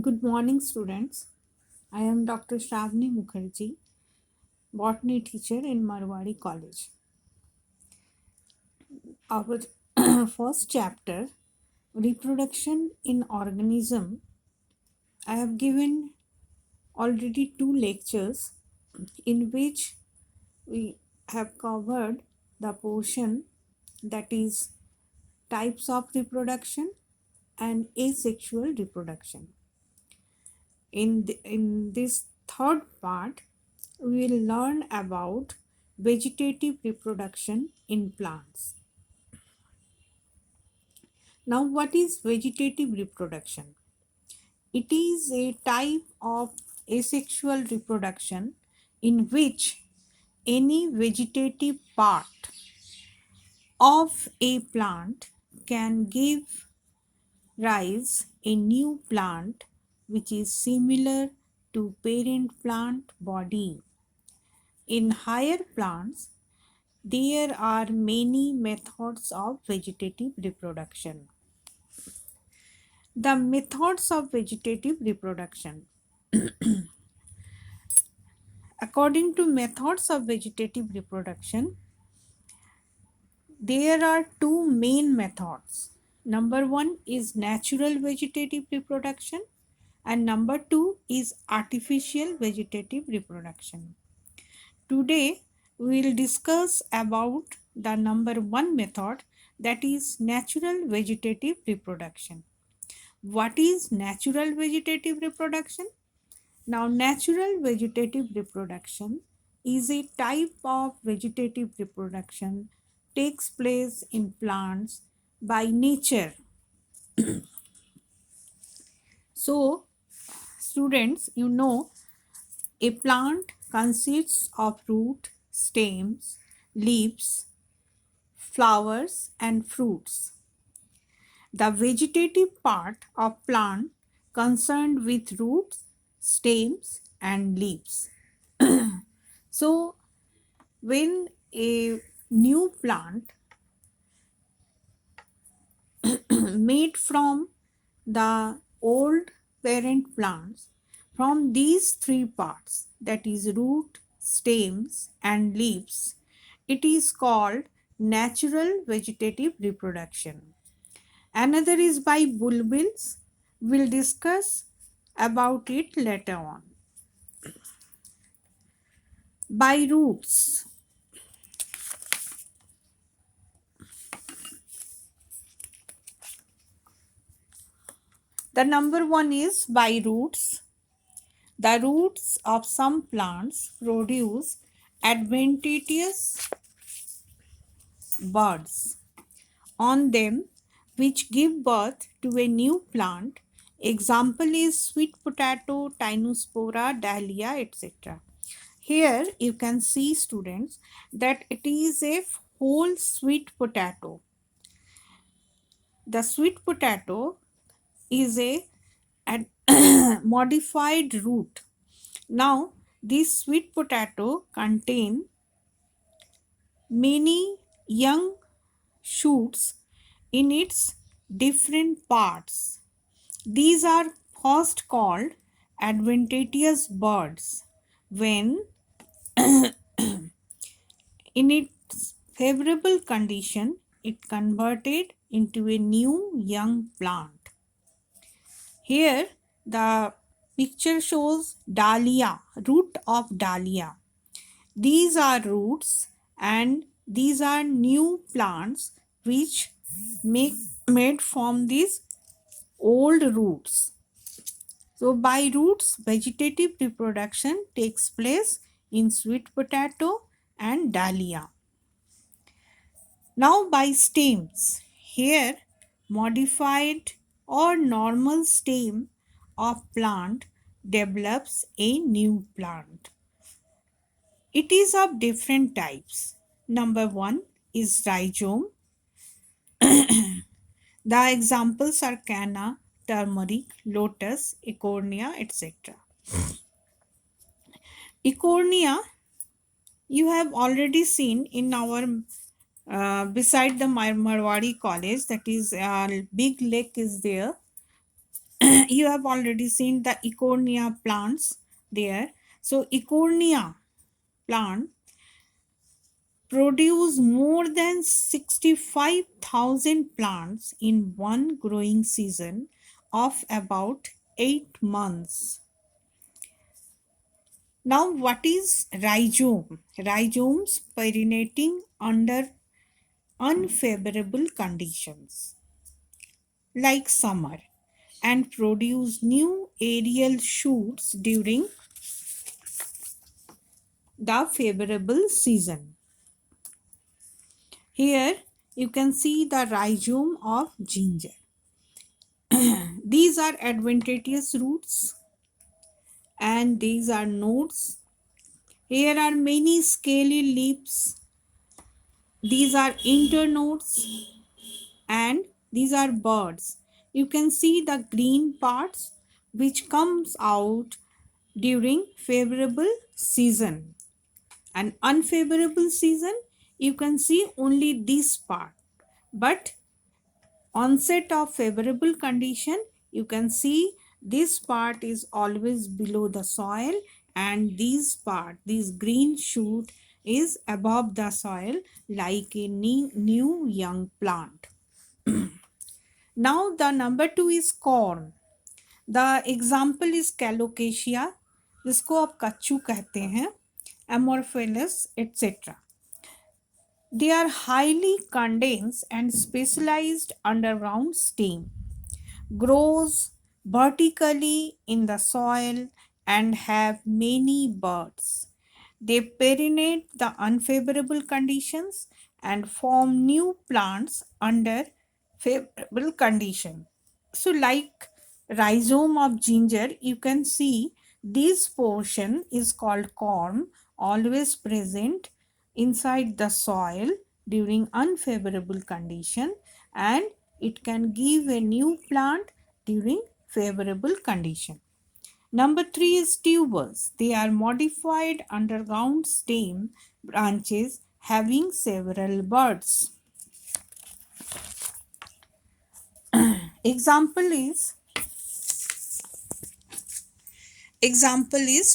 Good morning, students. I am Dr. Shravani Mukherjee, botany teacher in Marwari College. Our first chapter, reproduction in organism, I have given already two lectures in which we have covered the portion that is types of reproduction and asexual reproduction. In this third part, we will learn about vegetative reproduction in plants. Now, what is vegetative reproduction? It is a type of asexual reproduction in which any vegetative part of a plant can give rise a new plant which is similar to parent plant body. In higher plants, there are many methods of vegetative reproduction. The methods of vegetative reproduction. According to methods of vegetative reproduction, there are two main methods. Number one is natural vegetative reproduction, and number two is artificial vegetative reproduction. Today, we will discuss about the number one method, that is natural vegetative reproduction. What is natural vegetative reproduction? Now, natural vegetative reproduction is a type of vegetative reproduction takes place in plants by nature. So, students, you know, a plant consists of root, stems, leaves, flowers and fruits. The vegetative part of plant concerned with roots, stems and leaves. So when a new plant made from the old parent plants, from these three parts, that is root, stems and leaves, it is called natural vegetative reproduction. Another is by bulbils. We'll discuss about it later on. By roots. The number one is by roots. The roots of some plants produce adventitious buds on them which give birth to a new plant. Example is sweet potato, Tinospora, dahlia, etc. Here you can see, students, that it is a whole sweet potato. The sweet potato is a modified root. Now this sweet potato contain many young shoots in its different parts. These are first called adventitious buds when in its favorable condition it converted into a new young plant. Here the picture shows dahlia, root of dahlia. These are roots and these are new plants which made from these old roots. So by roots, vegetative reproduction takes place in sweet potato and dahlia. Now by stems, here modified or normal stem of plant develops a new plant. It is of different types. Number one is rhizome. The examples are canna, turmeric, lotus, eichhornia, etc. Eichhornia you have already seen in our beside the Marwari college, that is big lake is there. You have already seen the Eichhornia plants there. So Eichhornia plant produce more than 65,000 plants in one growing season of about 8 months. Now, what is rhizome? Rhizomes perinating under unfavorable conditions like summer and produce new aerial shoots during the favorable season. Here you can see the rhizome of ginger. These are adventitious roots and these are nodes. Here are many scaly leaves. These are internodes and these are buds. You can see the green parts which comes out during favorable season. An unfavorable season, you can see only this part. But onset of favorable condition, you can see this part is always below the soil and this green shoot is above the soil like a new young plant. Now the number 2 is corn. The example is calocasia, जिसको आप कच्चू कहते हैं, amorphous, etc. They are highly condensed and specialized underground stem, grows vertically in the soil and have many buds. They perinate the unfavorable conditions and form new plants under favorable condition. So like rhizome of ginger, you can see this portion is called corm, always present inside the soil during unfavorable condition, and it can give a new plant during favorable condition. Number 3 is tubers. They are modified underground stem branches having several buds. Example is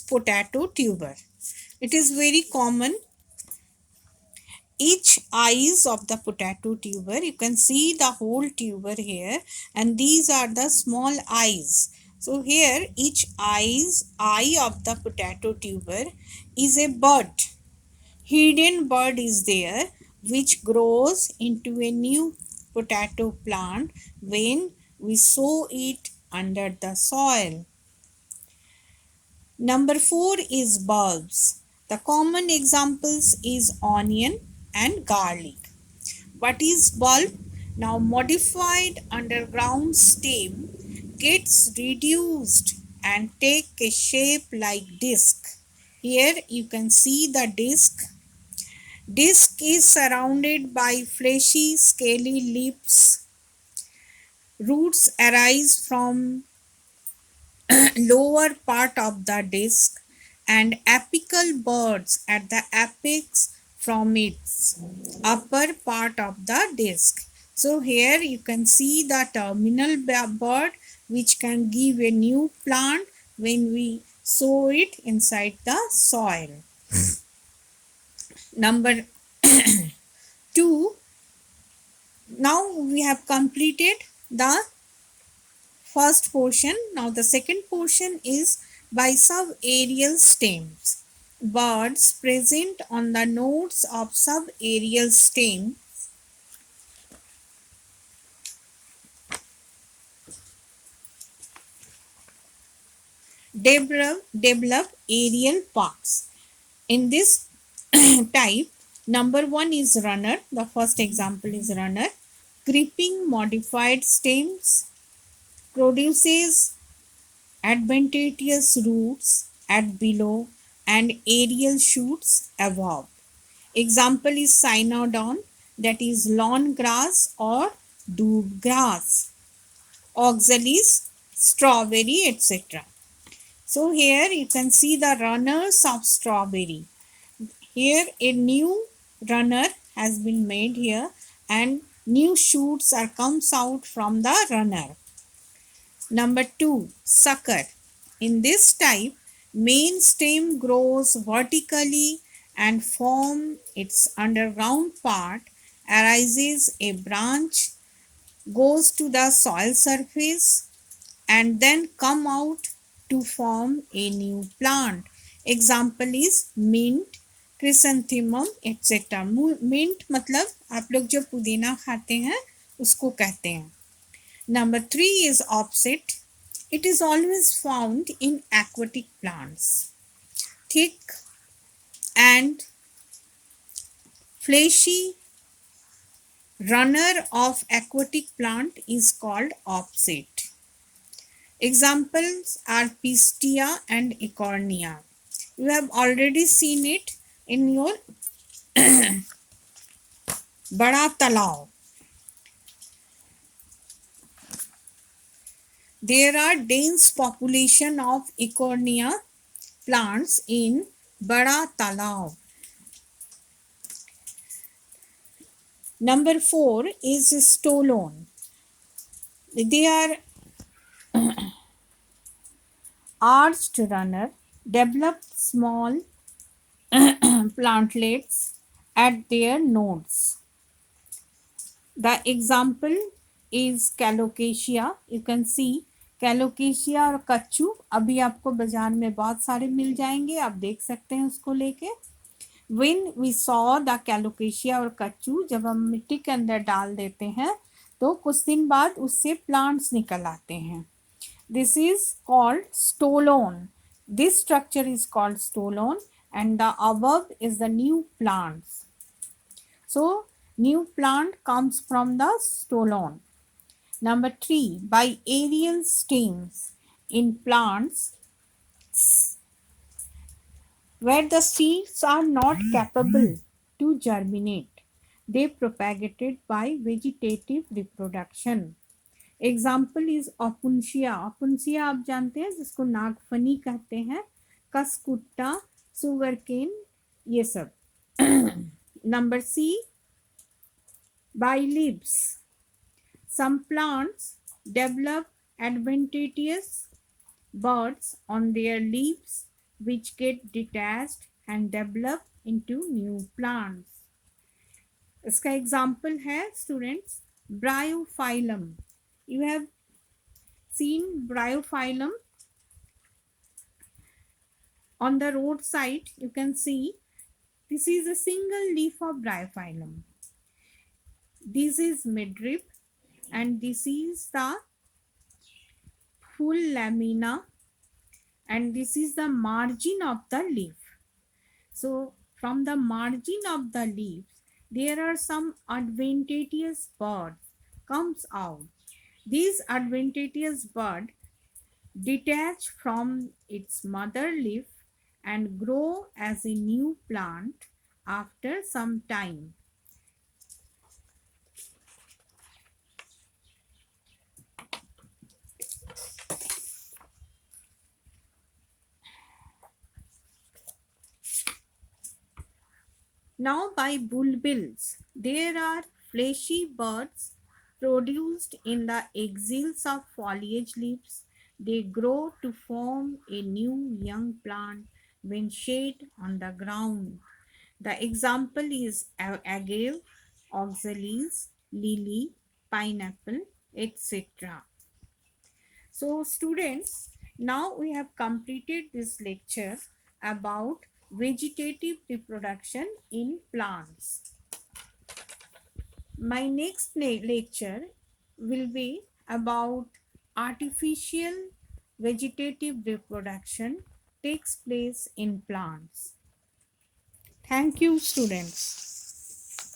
potato tuber. It is very common. Each eyes of the potato tuber, you can see the whole tuber here, and these are the small eyes. So here each eye of the potato tuber is a bud. Hidden bud is there which grows into a new potato plant when we sow it under the soil. Number 4 is bulbs. The common examples is onion and garlic. What is bulb? Now modified underground stem gets reduced and take a shape like disc. Here you can see the disc. Disc is surrounded by fleshy scaly leaves. Roots arise from lower part of the disc and apical buds at the apex from its upper part of the disc. So here you can see the terminal bud which can give a new plant when we sow it inside the soil. Number 2. Now we have completed the first portion. Now the second portion is by subaerial stems. Buds present on the nodes of subaerial stem develop aerial parts. In this type, number 1 is runner. The first example is runner. Creeping modified stems produces adventitious roots at below and aerial shoots above. Example is cynodon, that is lawn grass or doob grass. Oxalis, strawberry, etc. So here you can see the runners of strawberry. Here a new runner has been made here and new shoots are comes out from the runner. Number 2, sucker. In this type, main stem grows vertically and from its underground part arises a branch, goes to the soil surface and then come out to form a new plant. Example is mint, chrysanthemum, etc. Mint मतलब आप लोग जो पुदीना खाते हैं उसको कहते हैं. Number 3 is opposite. It is always found in aquatic plants. Thick and fleshy runner of aquatic plant is called opposite. Examples are Pistia and Ecornia. You have already seen it in your Bada Talao. There are dense population of Ecornia plants in Bada Talao. Number 4 is stolon. They are arched runner, develop small plantlets at their nodes. The example is Calocasia. You can see Calocasia और कच्चू अभी आपको बाजार में बहुत सारे मिल जाएंगे, आप देख सकते हैं उसको लेके. When we saw the Calocasia और कच्चू जब हम मिट्टी के अंदर डाल देते हैं तो कुछ दिन बाद उससे प्लांट्स निकल आते हैं. This is called stolon. This structure is called stolon and the above is the new plants. So new plant comes from the stolon. Number 3, by aerial stems in plants where the seeds are not capable to germinate. They propagated by vegetative reproduction. Example is opuntia. Opuntia आप जानते हैं जिसको नागफनी कहते हैं, कसकुट्टा, sugarcane, ये सब. Number C, by leaves. Some plants develop adventitious buds on their leaves which get detached and develop into new plants. इसका example है students Bryophyllum. You have seen bryophyllum on the roadside. You can see this is a single leaf of bryophyllum. This is midrib and this is the full lamina and this is the margin of the leaf. So from the margin of the leaves there are some adventitious buds comes out. These adventitious bud detach from its mother leaf and grow as a new plant after some time. Now by bulbils, there are fleshy buds produced in the axils of foliage leaves. They grow to form a new young plant when shed on the ground. The example is agave, oxalis, lily, pineapple, etc. So students, now we have completed this lecture about vegetative reproduction in plants. My next lecture will be about artificial vegetative reproduction takes place in plants. Thank you, students.